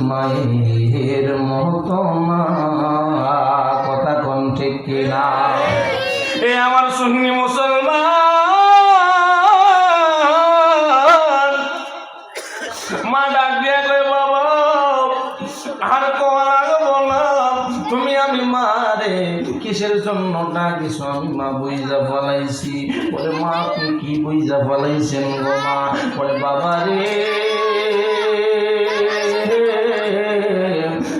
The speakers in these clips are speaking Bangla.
মায়ের মতো মা, কথা কোন ঠিক কিনা? এ আমার সুন্নি মুসলমান, মা ডাক দিয়া কই বাবা আর কোয়া লাগবো না, তুমি আমি মারে কিসের জন্য ডাকিস? আমি মা বুঝা ফলাইছি। বলে মা আপনি কি বুঝা ফলাইছেন গো মা? বলে বাবা রে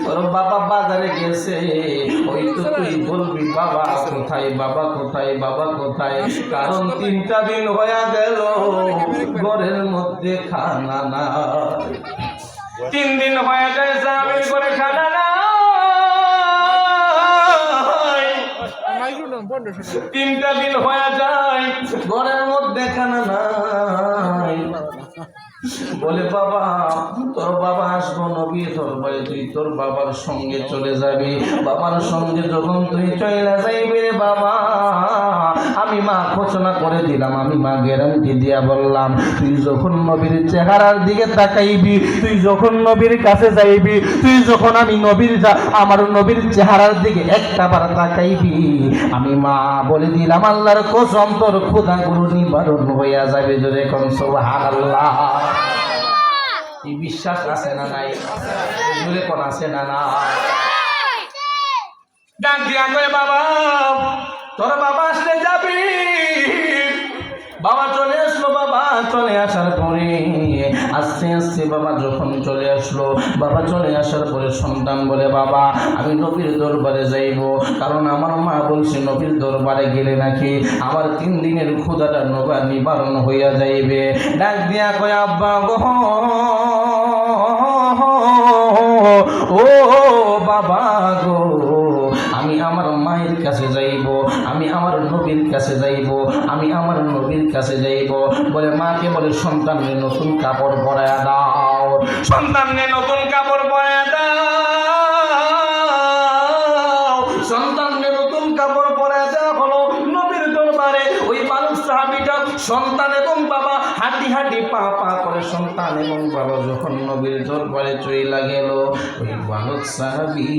তোর বাবা বাজারে গেছে, ওই তো তুই বলবি বাবা কোথায়, বাবা কোথায়, বাবা কোথায়, কারণ 3টা দিন হয়ে গেল ঘরের মধ্যে খানা না। 3 দিন হয়ে গেছে আমি করে খানা না, 3টা দিন হয়ে যায় ঘরের মধ্যে খানা নাই। বলে বাবা তোর বাবা আসবো নবী দরবারে, তুই তোর বাবার সঙ্গে চলে যাবি। বাবার সঙ্গে যখন তুই চলে যাইবি রে বাবা, আমি মা ঘোষণা করে দিলাম, আমি মা গ্যারান্টি দিয়া বললাম, তুই যখন নবীর চেহারার দিকে তাকাইবি, তুই যখন নবীর কাছে যাইবি, তুই যখন আমি নবীর আমার নবীর চেহারার দিকে একটাবার তাকাইবি, আমি মা বলে দিলাম আল্লাহর কসম তোর ক্ষুধাগুলো নিবারণ হইয়া যাবে। যদি কোন সুবহানাল্লাহ। এই বিশ্বাস আছে না নাই? জোরে কোন আছে না না? ডাক দিয়া কয় বাবা তোর বাবা আসলে যাবি। বাবা চলে আসলো। বাবা চলে আসার পরে আস্তে আস্তে বাবা যখন চলে আসলো, বাবা চলে আসার পরে সন্তান বলে বাবা আমি নবীর দরবারে যাইব, কারণ আমার মা বলছে নবীর দরবারে গেলে নাকি আমার 3 দিনের ক্ষুধাটা নিবারণ হইয়া যাইবে। ডাক দিয়া কয় আব্বা গো, ও বাবা গো, আমি আমার মায়ের কাছে যাইব, আমি আমার নবীর কাছে যাইব, আমি আমার নবীর কাছে যাইব। বলে মাকে বলে সন্তানকে নতুন কাপড় পরায়া দাও, সন্তানকে নতুন কাপড় পরায়া দাও। সন্তানকে নতুন কাপড় পরায়া দেওয়া হলো। নবীর দরবারে ওই বালক সাহাবীটা সন্তান এবং বাবা হাঁটি হাঁটি পা পা করে সন্তান এবং বাবা যখন নবীর দরবারে চইলা গেল, ওই বালক সাহাবী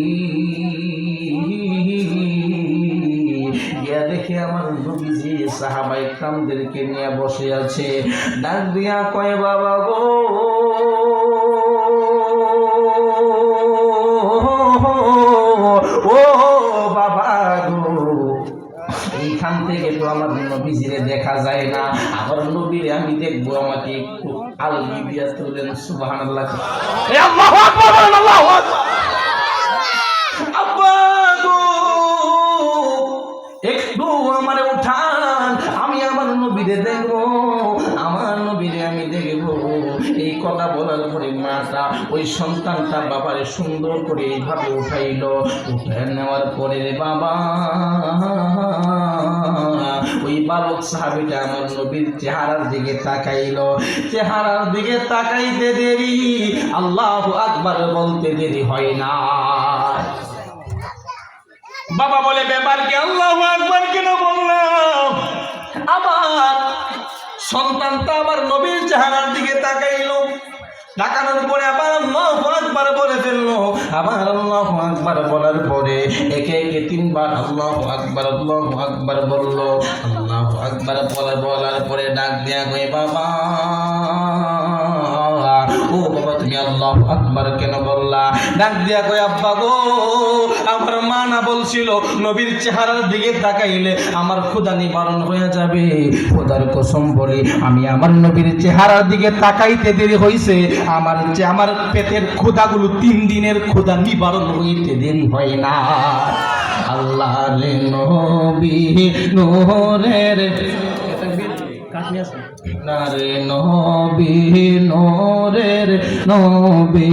গিয়া দেখে আমার নবীজি সাহাবায়ে কিরামদেরকে নিয়ে বসে আছে। ডাক দিয়া কয় বাবা গো, ও বাবা গো, এইখান থেকে তো আমার নবীজিরে দেখা যায় না, আমার নবীরে আমি দেখবো, আমাকে একটু আলগি দিয়া তুলেন। সুবহানাল্লাহ। আল্লাহু আকবার, আল্লাহু আকবার। আব্বা গো একটু আমারে উঠান, আমি আমার নবীরে দেখবো, আমার নবীরে আমি দেখবো। এই কথা বলার পরে মাটা ওই সন্তানটা বাবারে সুন্দর করে এইভাবে উঠাইল। উঠাই নেওয়ার পরে বাবা ওই বালক সাহাবীটা আমার নবীর চেহারার দিকে তাকাইল। চেহারার দিকে তাকাইতে দেরি, আল্লাহু আকবার বলতে দেরি হয় না। বাবা বলে ব্যাপার কি? আল্লাহু আকবার কেন বললাম? আবার সন্তানটা আবার নবীর চেহারার দিকে তাকাইল। তাকানোর পরে আবার আল্লাহু আকবার বলে ফেললো। আবার আল্লাহু আকবার বলার পরে একে একে 3 বার আল্লাহু আকবার বললো। আল্লাহু আকবার বলার পরে ডাক দেয়া কই বাবা, ও বাবা তুমি আল্লাহু আকবার কেন বললা? ডাক দিয়া কই আব্বা গো, আমার মা না বলছিল নবীর চেহারার দিকে তাকাইলে আমার ক্ষুধা নিবারণ হয়ে যাবে। খোদার কসম বলি আমি আমার নবীর চেহারার দিকে তাকাইতে দেরি হইছে, আমার পেটের ক্ষুধাগুলো 3 দিনের ক্ষুধা নিবারণ হইতে দেরি হয় না। আল্লাহ রে নবী নূরের নারে নবী নূরের নবী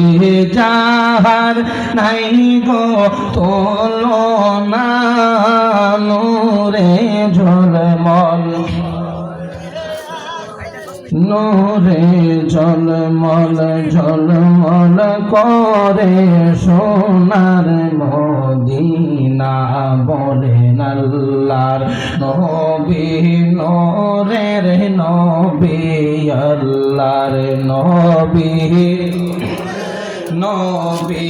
যাহার নাই গো তুলনা, নূরে ঝলমল নূরে ঝলমল ঝলমল করে সোনার মদিনা। বলেন আল্লাহর নবী নূরের নবী, আল্লাহর নবী নবী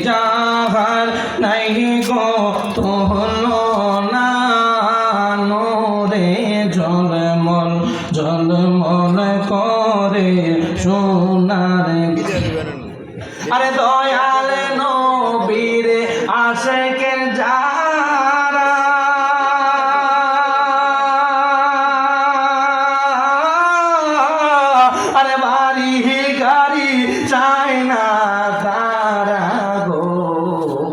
যাহার নাই গো তুলনা নূরে ঝলমল ঝলমল করে সোনার। আরে দয়াল নবীর আশিকের যারা আরে বাড়ি গাড়ি চায় না তারা গো,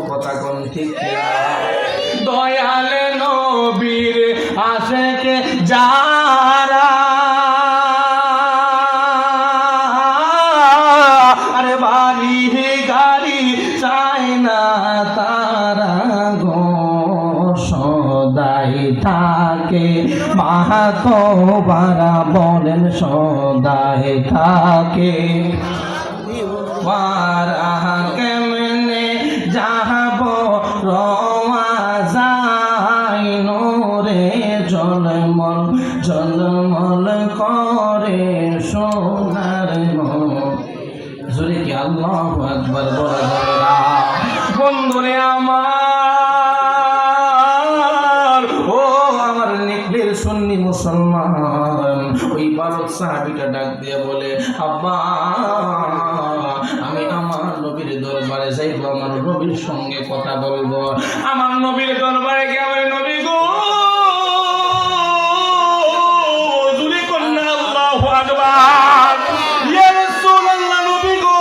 কথা কোন ঠিক না? দয়াল নবীর আশিকে যারা আরে বাড়ি গাড়ি চায় না তারা গো, সদাই থাকে মাহাতোবারা বলেন সদাই থাকে বারা কেমনে যাহব রওয়া যায় নূরে ঝলমল ঝলমল করে সোনার জোরে কি আল্লাহু আকবার বলা যাবে না? বন্ধুরে আমার, ও আমার নিকলের সুন্নি মুসলমান, ওই বালক সাহাবীটা ডাক দিয়ে বলে, আব্বা আমি আমার নবীর দরবারে যাইবো, আমার নবীর সঙ্গে কথা বলবো। আমার নবীর দরবারে গিয়ে বলে, নবী গো, জোরে কন্যা আল্লাহু আকবার, ইয়া রাসূলুল্লাহ, নবী গো,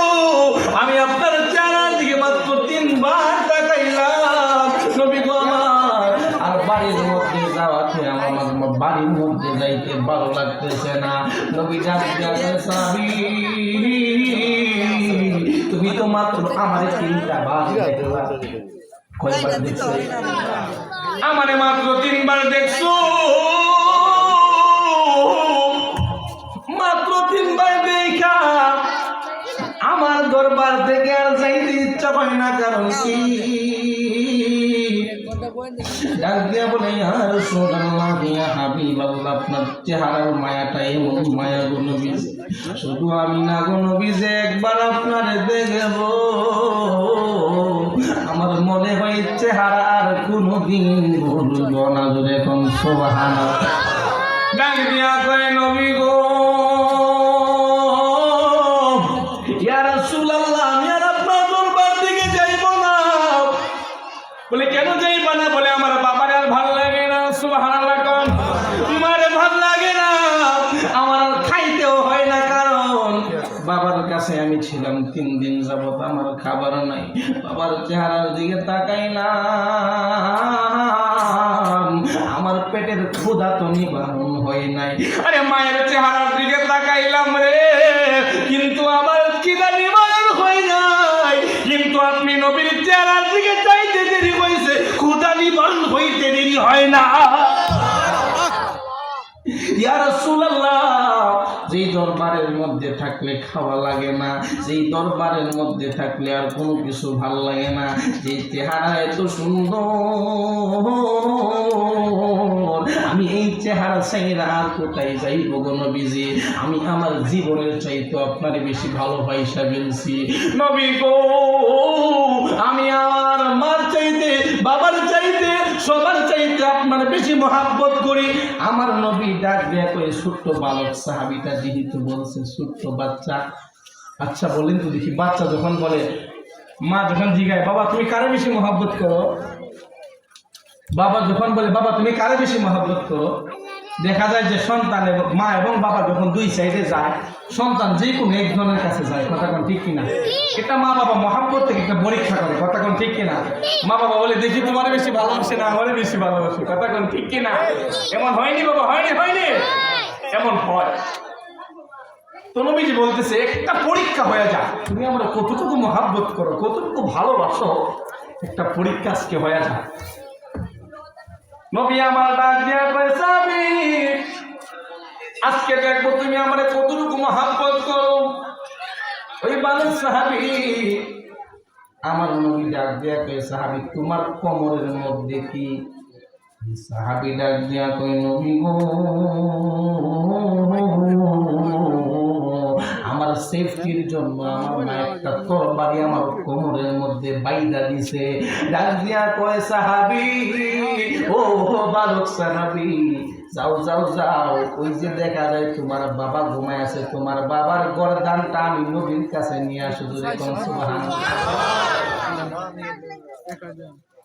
আমি আপনার চেহারার দিকে মাত্র 3 বার তাকাইলাম, নবী গো আমার আর বাড়ির মধ্যে যাওয়াতে আমার বাড়ির মধ্যে যাইতে ভালো লাগতেছে না। নবী জানতে সাবি, তুমি তো মাত্র আমার 3টা বার দেখলা, কয়বার দেখছো? আমারে মাত্র 3 বার দেখছো, মাত্র 3 বার দেখা আমার দরবার থেকে আর যাইতে ইচ্ছা হয় না। কারণ কি? ডাক দিয়া বলে, ইয়া রাসূলুল্লাহ, ইয়া হাবিবাল্লাহ, আপনার চেহারার মায়াটা এমন মায়া গো নবী, শুধু আমি না গো নবী, যে একবার আপনারে দেখব আমার মনে হয় চেহারা আর কোনোদিন ভুলব না। জোরে কোন সুবহানাল্লাহ। ডাক দিয়া কয়, নবী গো, ইয়া রাসূলুল্লাহ, আমি আর আপনার দরবার থেকে যাইব না। বলে, কেন যাইবা না? বলে, আমার বাবার আর ভাল লাগে না। সুবহানাল্লাহ কোন, মারে ভাল লাগে না, আমার আর খাইতেও হয় না, কারণ বাবার কাছে আমি ছিলাম 3 দিন যাবত, আমার খাবার নাই, বাবার চেহারার দিকে তাকাই না, আমার পেটের ক্ষুধা তো নিবারণ হয় নাই। আরে মায়ের চেহারার দিকে তাকাইলাম রে, কিন্তু আমার খিদা নিবারণ হয় নাই। কিন্তু আপনি নবীর চেহারার দিকে চাইতে দেরি হয়েছে, ক্ষুধা নিবারণ হইতে দেরি হয় না। ইয়া রাসূলুল্লাহ, যেই দরবারের মধ্যে থাকলে খাওয়া লাগে না, যেই দরবারের মধ্যে থাকলে আর কোনো কিছু ভাল লাগে না, যেই চেহারা এত সুন্দর, আমি এই চেহারা চাইরা আর কোথায় যাইব গো নবীজি? আমি আমার জীবনের চাইতে আপনারে বেশি ভালোবাসা ফেলছি নবী গো। আমি আমার মার চাইতে, বাবার চাইতে, সবার চাইতে আপনার বেশি মহাব্বত করি। আমার নবী ডাক দিয়া কই, ছোট্ট বালক সাহাবীটা যেহেতু বলছে ছোট্ট বাচ্চা, আচ্ছা বলেন তো দেখি, বাচ্চা যখন বলে, মা যখন জিগায়, বাবা তুমি কারে বেশি মহাব্বত করো? বাবা যখন বলে, বাবা তুমি কারে বেশি মহাব্বত করো? দেখা যায় যে সন্তান এবং মা এবং বাবা যখন 2 সাইডে যায়, সন্তান যে কোনো একজনের কাছে যায়, কথা কোন ঠিক কিনা? এটা মা বাবা মহাব্বত থেকে একটা পরীক্ষা করে, কথা কোন ঠিক কিনা? মা বাবা বলে, দেখি তোমার বেশি ভালোবাসে না আমারে বেশি ভালোবাসে, কথা কোন ঠিক কিনা? এমন হয়নি বাবা? হয়নি? হয়নি? এমন হয়। তো নবীজি বলতেছে, একটা পরীক্ষা হয়ে যায়, তুমি আমরা কতটুকু মহাব্বত করো, কতটুকু ভালোবাসো, একটা পরীক্ষা আজকে হয়ে যায়। নবী আমার ডাক দিয়া কয়, সাহাবী, আজকে দেখবো তুমি আমারে কতটুকু মহাব্বত করো। ওই বালক সাহাবী, আমার নবী ডাক দিয়া কয়, সাহাবী তোমার কোমরের মধ্যে কি? সাহাবী ডাক দিয়া কয়, নবী গো, আমার সেফটির জন্য আমার মা একটা তরবারি আমার কোমরের মধ্যে বাইদা দিছে। ডাক দিয়া কয় সাহাবী, ও বালক সাহাবী, যাও যাও যাও, ওই যে দেখা যায় তোমার বাবা ঘুমায় আছে, তোমার বাবার গর্দানটা আমি নবীর কাছে নিয়ে আসো। সুবহানাল্লাহ।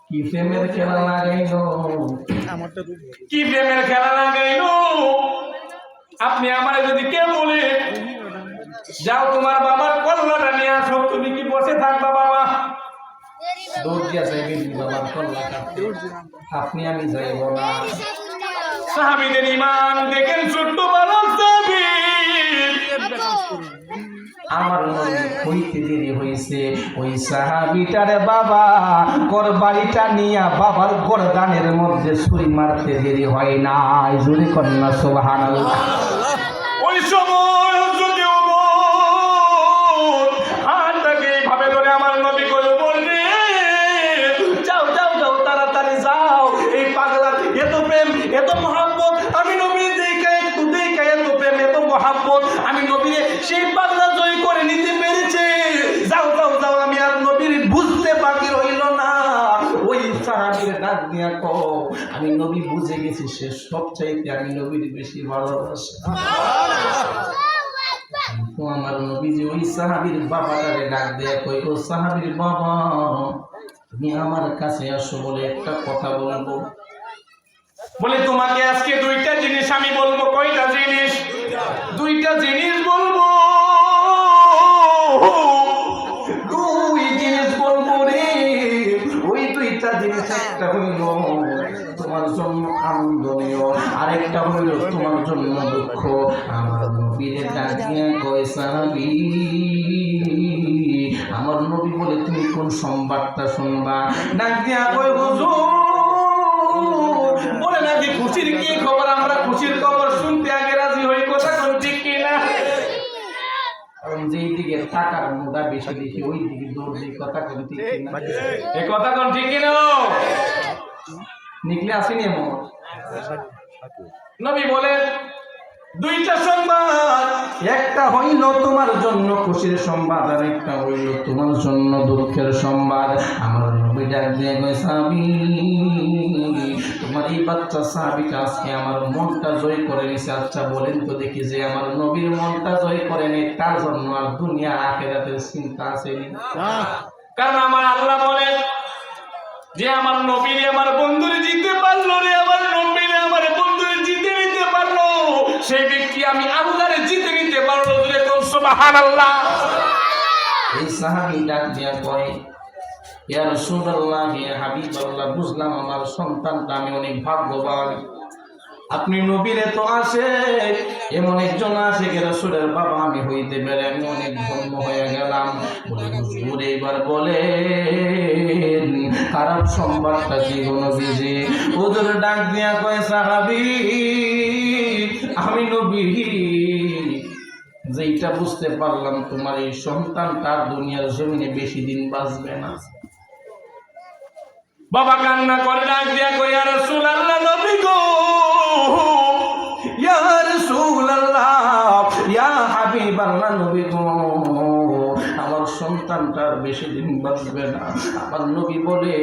কি প্রেমের খেলা লাগাইলো, কি প্রেমের খেলা লাগাইলো। আপনি আমারে যদি কেউ বলে যাও তোমার বাবার কল্লাটা নিয়ে আসো, তুমি কি বসে থাকবা? বাবা দৌড় দিয়া যাইবে বাবার কল্লা কাটতে, আপনি আমি যাইব না। সাহাবীদের ঈমান দেখেন, ছোট্ট বালক সাহাবী। আমার হইতে দেরি হয়েছে, ওই সাহাবীটার বাবা করবাড়িটা নিয়া বাবার গর্দানের মধ্যে ছুরি মারতে দেরি হয় নাই। জোরে কন্যা সুবহানাল্লাহ। ওই সময় যদি হাতটাকে এইভাবে ধরে আমার নবী কইল, বলবে যাও যাও যাও, তাড়াতাড়ি যাও, এই পাগলার এত প্রেম এত মহব্বত আমি নবী দেখে একটু দেখে, এত প্রেম এত মহব্বত আমি নবীর সেই পাগলা জয় করে নিতে পেরেছে। যাও যাও যাও, আমি আর নবীর বুঝতে বাকি রইল না। ওই সাহাবীর ডাক দিয়া কও, আমি নবী বুঝে গেছি সে সবচাইতে আমি নবীর বেশি ভালোবাসি। তো আমার নবীজি ওই সাহাবীর বাবাটারে ডাক দিয়া কই, ও সাহাবীর বাবা, তুমি আমার কাছে আসো, বলে একটা কথা বলবো। বলে তোমাকে আজকে দুইটা জিনিস আমি বলবো। কয়টা জিনিস? দুইটা জিনিস বলবো, দুই জিনিস বলবো রে। ওই দুইটা জিনিস একটা হইল তোমার জন্য আনন্দনীয়, আরেকটা হইল তোমার জন্য দুঃখ। আমার নবীর ডাক দিয়া কয় সাহাবী, আমার নবী বলে তুমি কোন সংবাদটা শুনবা? ডাক দিয়া কয় হুজুর, বলে নাকি খুশির কি খবর? আমরা খুশির খবর শুনতে আগে রাজি হই। কথা কোন ঠিক কিনা? কারণ যেই দিকে টাকার মুদা বেশি দেখি ওই দিকে দৌড় দিই। কথা কোন ঠিক কিনা? এই কথা কোন ঠিক কিনা? নিকলে আসেনি এমন। নবী বলে দুইটা সংবাদ, একটা হইল তোমার জন্য খুশির সংবাদ, আর একটা হইল তোমার জন্য দুঃখের সংবাদ। আমার নবী ডাক দিয়ে কয় সাহাবী, তোমার এই বাচ্চা সাহাবীটা আজকে আমার মনটা জয় করে নিছে। আচ্ছা বলেন তো দেখি, যে আমার নবীর মনটা জয় করে নি তার জন্য আর দুনিয়া আখিরাতের চিন্তা আছে? কারণ আমার আল্লাহ বলেন যে আমার নবীরে আমার বন্ধুরে জিতে পারলো রে, আমার নবীরে আমার বন্ধুরে জিতে নিতে পারলো, সেই ব্যক্তি আমি আল্লাহরে জিতে নিতে পারলো। সুবহানাল্লাহ। এই সাহাবী ডাক দিয়া কয়, ইয়া রাসূলুল্লাহ, ইয়া হাবিবাল্লাহ, বুঝলাম আমার সন্তানটা আমি অনেক ভাগ্যবান। আপনি নবীরে তো আসে, এমন একজন আশেক রাসূলের বাবা আমি হইতে পেরে আমি অনেক ধন্য হয়ে গেলাম। বলে হুজুর এবার বলেন খারাপ সংবাদটা কি নবীজি? হুজুর ডাক দিয়া কয় সাহাবী, আমি নবী যেইটা বুঝতে পারলাম তোমার এই সন্তান তার দুনিয়ার জমিনে বেশি দিন বাঁচবে না। বাবা কান্না করে ডাক দিয়া কই, ইয়া রাসূলুল্লাহ, নবী গো, ইয়া রাসূলুল্লাহ, ইয়া হাবিবাল্লাহ, নবী গো, আমার সন্তানটার বেশি দিন বাঁচবে না। আমার নবী বলে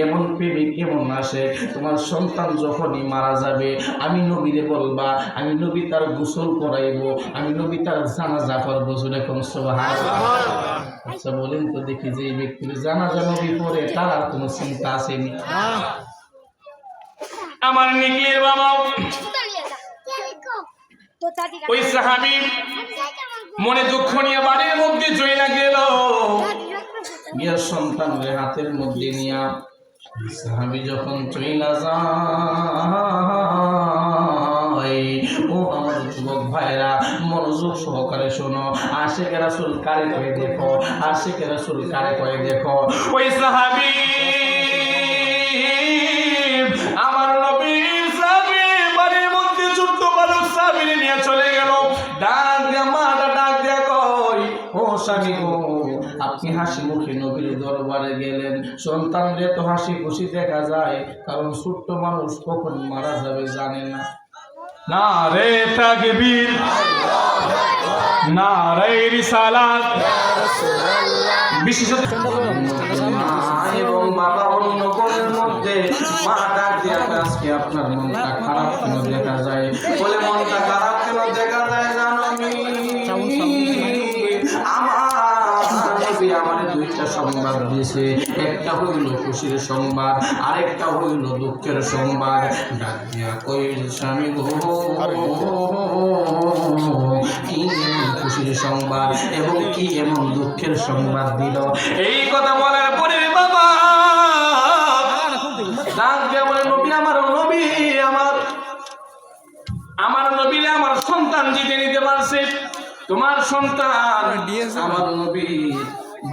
এমন প্রেমিক কেমন আসে, তোমার সন্তান যখনই মারা যাবে আমি নবীরে বলবা, আমি নবী তার গোসল করাইব, আমি নবী তার জানাজা করবো। এখন সুবহানাল্লাহ। আচ্ছা বলেন তো দেখি, যে ব্যক্তির জানাজা নবী পড়ে তার আর কোনো চিন্তা আসেনি? আমার নিকলির বাবা ওই সাহাবী মনে দুঃখ নিয়ে বাড়ির মধ্যে চইলা গেল, গিয়া সন্তানের হাতের মধ্যে নিয়া সাহাবী যখন চইলা যায়, ও আমার যুবক ভাইরা মনোযোগ সহকারে শোনো, আশিক রাসূল কারে কয়ে দেখো, আশিক রাসূল কারে কয়ে দেখো। ওই সাহাবী আমার নবীর সাহাবী বাড়ির মধ্যে ছোট্ট বালক সাহাবীরে নিয়ে চলে গেল। ডাক দিয়া মাটা ডাক দিয়া কই, ও স্বামী গো, আপনি হাসি মুখে নবীর দরবারে গেলেন, সন্তানরে তো হাসি খুশি দেখা যায়, কারণ ছোট্ট মানুষ কখন মারা যাবে জানে না। নারে তাকবীর, নারায়ে রিসালাত। বিশেষত এবং বাবা অন্য কোণের মধ্যে মা ডাক দিয়ে আজকে আপনার মনটা খারাপ কেন দেখা যায়? বলে মনটা খারাপ কেন দেখা যায় জানো? আমার দুইটা সংবাদ দিয়েছে, একটা হইল খুশির সংবাদ, আরেকটা হইল দুঃখের সংবাদ। ডাক দিয়া কই স্বামী গো, কি খুশির সংবাদ এবং কি এমন দুঃখের সংবাদ দিল? এই কথা বলার পরে বাবা ডাক দিয়া বলে, নবী আমার নবী আমার নবীরে আমার সন্তান জিতে নিতে পারছে। তোমার সন্তান আমার নবী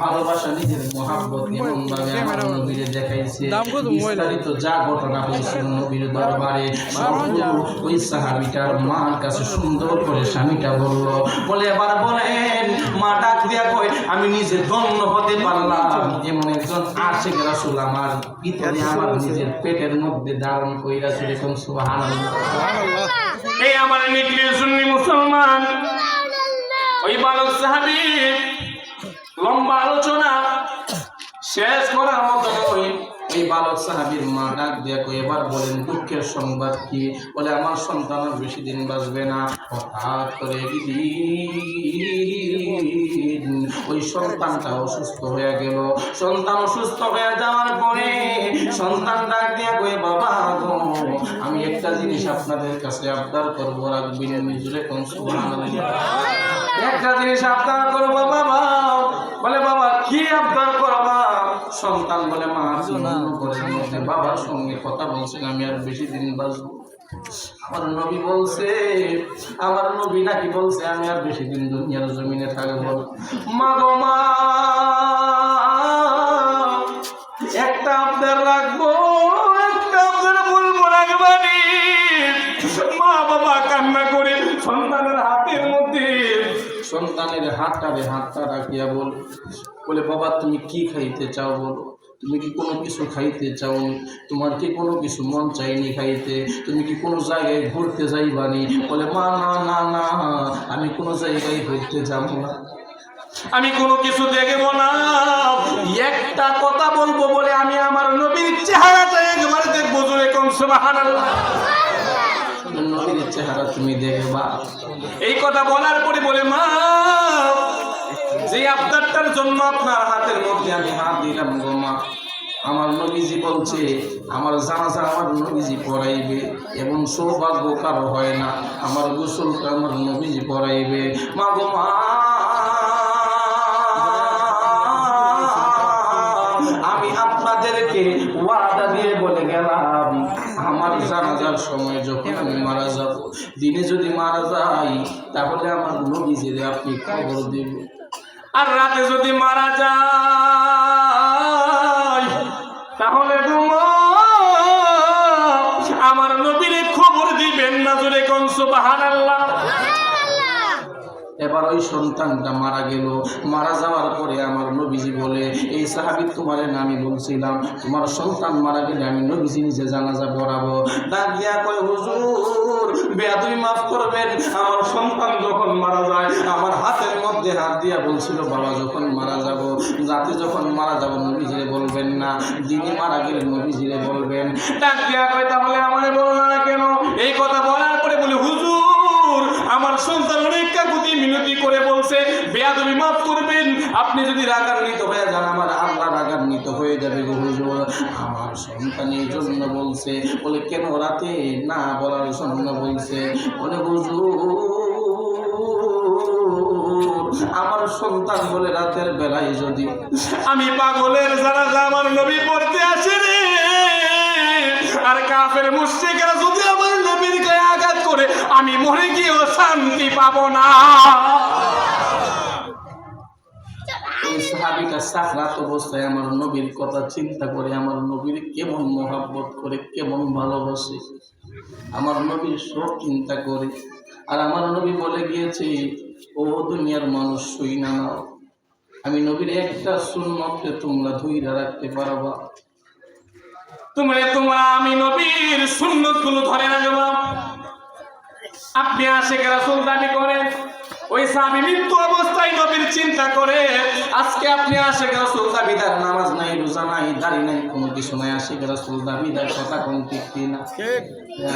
ভালোবাসা, নিজের মহাব্বত এমন ভাবে আমার নবীরে দেখাইছে। বিস্তারিত যা ঘটনা হয়েছিল নবীর দরবারে ওই সাহাবীটার মার কাছে সুন্দর করে স্বামীটা বলে এবার বলেন। মা ডাক দিয়া কয়, আমি নিজে ধন্য হতে পারলাম এমন একজন আশিক রাসূল আমার ভিতরে আমার নিজের পেটের মধ্যে ধারণ কইরাছে। দেখুন সুবহানাল্লাহ। এই আমার নিকলি সুন্নি মুসলমান ওই বালক সাহাবী লম্বা আলোচনা শেষ করার মতো নয়। এই বালক সাহাবীর মা ডাক দিয়ে কই, এবার বলেন দুঃখের সংবাদ কি? বলে আমার সন্তান আর বেশি দিন বাঁচবে না। হঠাৎ করে ওই সন্তানটা অসুস্থ হয়ে গেল। সন্তান অসুস্থ হয়ে যাওয়ার পরে সন্তান ডাক দিয়ে কই, বাবা গো, আমি একটা জিনিস আপনাদের কাছে আবদার করবো, রাখবেন নিজরে কোন? সুবহানাল্লাহ। একটা জিনিস আবদার করবো বাবা। বলে বাবা কি আবদার করবা? সন্তান বলে, মা করে বাবার সঙ্গে কথা বলছেন, আমি আর বেশি দিন বাঁচবো। আমার নবী বলছে, আমার নবী নাকি বলছে আমি আর বেশি দিন দুনিয়ার জমিনে থাকবো। মা গো মা, একটা আবদার রাখবো, একটা আবদার বলবো, রাখবানি? মা বাবা কান্না করে সন্তানের হাতের মধ্যে সন্তানের হাতটা রাখিয়া বলে বাবা তুমি কি খাইতে চাও বলো? তুমি কি কোনো কিছু খাইতে চাও? তোমার কি কোনো কিছু মন চাইনি খাইতে? তুমি কি কোনো জায়গায় ঘুরতে যাইবানি? বলে মা না না না, আমি কোনো জায়গায় ঘুরতে যাব না, আমি কোনো কিছু দেখবো না, একটা কথা বলবো বলে আমি আমার নবীর চেহারাটা একবার দেখবো। জোরে কোন সুবহানাল্লাহ। নবীর চেহারা তুমি দেখবা। এই কথা বলার পরে বলে, মা যে আবদারটার জন্য আপনার হাতের মধ্যে আমি হাত দিলাম গো মা, আমার নবীজি বলছে আমার জানাজা আমার নবীজি পড়াইবে, এবং সৌভাগ্য কারো হয় না, আমার গোসলটা আমার নবীজি পড়াইবে। মা গো মা, আমি আপনাদেরকে ওয়াদা দিয়ে বলে গেলাম, আমার জানাজার সময় যখন আমি মারা যাব, দিনে যদি মারা যাই তাহলে আমার নবীজিরে আপনি খবর দিবেন, আর রাতে যদি মারা যায় তাহলে আমার নবীরে খবর দিবেন না। জোরে কোন সুবহানাল্লাহ। এবার ওই সন্তানটা মারা গেল। মারা যাওয়ার পরে আমার নবীজি বলে, এই সাহাবী তোমারে আমি বলছিলাম তোমার সন্তান মারা গেলে আমি নবীজি নিজে জানাজা পড়াবো। ডাক দিয়া কয়, হুজুর বেয়াদবি মাফ করবেন, আমার সন্তান যখন মারা যায় আমার হাতের মধ্যে হাত দিয়া বলছিল বাবা যখন মারা যাব, রাতে যখন মারা যাব নবীজিরে বলবেন না, দিনে মারা গেলে নবীজিরে বলবেন। ডাক দিয়া কয়, তাহলে আমারে বললা না কেন? এই কথা বলার পরে বলে, হুজুর আমার সন্তান অনেক কাকুতি মিনতি করে বলছে বেয়াদবি মাফ করবেন, আপনি যদি রাগান্বিত হয়ে যান আমার আল্লাহ রাগান্বিত হয়ে যাবে গো হুজুর। আমার সন্তানের জন্য বলছে। বলে কেন? রাতে না বলার জন্য বলছে। বলে হুজুর আমার সন্তান বলে রাতের বেলায় যদি আমি পাগলের জানাজা আমার নবী পড়তে আসে রে, আর কাফের মুশরিকরা যদি আমার নবীর গায়ে আঘাত করে আমি মরে গিয়েও শান্তি পাবো না। এই সাহাবীটা সাকরাত অবস্থায় আমার নবীর কথা চিন্তা করে, আমার নবীর কেমন মহব্বত করে, কেমন ভালোবাসে, আমার নবীর সব চিন্তা করে। আর আমার নবী বলে গিয়েছে, ও দুনিয়ার মানুষ শুই না নাও, আমি নবীর একটা সুন্নতকে তোমরা ধইরা রাখতে পারবা, তোমরা আমি নবীর সুন্নতগুলো ধরে রাখবা। আপনি আশিক রাসূল দাবি করেন, ওই সাহাবী মৃত্যু অবস্থায় নবীর চিন্তা করে আজকে আপনি আশিক রাসূল দাবিদার, নামাজ নাই, রোজা নাই, দাড়ি নাই, কোনো কিছু নাই, আশিক রাসূল দাবিদার, কথা কোন ঠিক কিনা?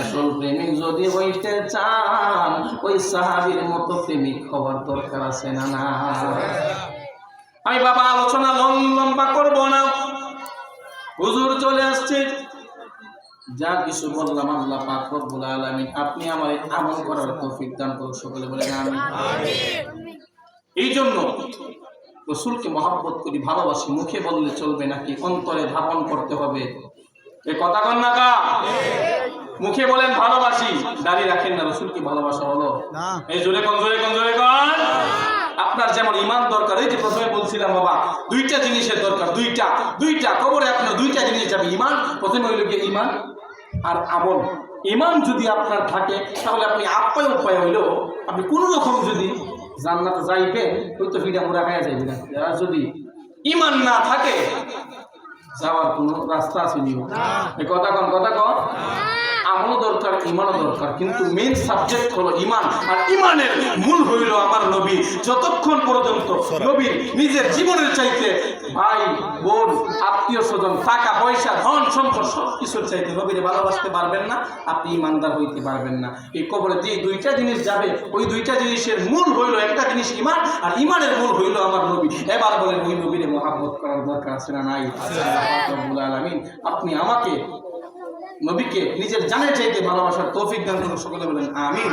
আসল প্রেমিক যদি হইতে চান ওই সাহাবীর মতো প্রেমিক হওয়ার দরকার আছে না? না, আমি বাবা আলোচনা লম্বা করব না, হুজুর চলে আসছে। যা কিছু বললাম আল্লাহ পাক রব্বুল আলামিন আপনি আমার আমল করার তৌফিক দান করুন, সকলে বলেন আমিন। এই জন্য রাসূলকে মহব্বত করি, ভালোবাসি, মুখে বললে চলবে নাকি, অন্তরে ধারণ করতে হবে। এই কথা কন না কা? মুখে বলেন ভালোবাসি, দাড়ি রাখেন না, রাসূলকে ভালোবাসা হলো না। এই জোরে কোন, জোরে কোন, জোরে কোন। আপনার যেমন ঈমান দরকার, এই যে প্রথমে বলছিলাম বাবা দুইটা জিনিসের দরকার, দুইটা কবরে আপনার দুইটা জিনিস যাবে। ঈমান প্রথমে হইল কি ঈমান আর আমল। ঈমান যদি আপনার থাকে তাহলে আপনি আপ্যায় উপায় হইলেও আপনি কোন রকম যদি জান্নাতে যাইবেন, ওই তো ফিটা মোড়া খায়া যাইবে না। আর যদি ঈমান না থাকে যাওয়ার কোনো রাস্তা আছে নি? এই কথা কন, কথা কন। আমলও দরকার, ঈমানও দরকার, কিন্তু মেইন সাবজেক্ট হলো ঈমান। আর ঈমানের মূল হইল আমার নবী। যতক্ষণ পর্যন্ত নবীর নিজের জীবনের চাইতে ভাই বোন আত্মীয় স্বজন টাকা পয়সা ধন সম্পদ সব কিছুর চাইতে নবীরে ভালোবাসতে পারবেন না, আপনি ঈমানদার হইতে পারবেন না। এই কবরে যে দুইটা জিনিস যাবে, ওই দুইটা জিনিসের মূল হইল, একটা জিনিস ঈমান, আর ঈমানের মূল হইল আমার নবী। এবার বলেন ওই নবীরে মহব্বত করার দরকার আছে না নাই? রব্বুল আলামিন আপনি আমাকে নবীকে নিজের জানের চাইতে ভালোবাসার তৌফিক দান করুন, সকলে বলেন আমিন।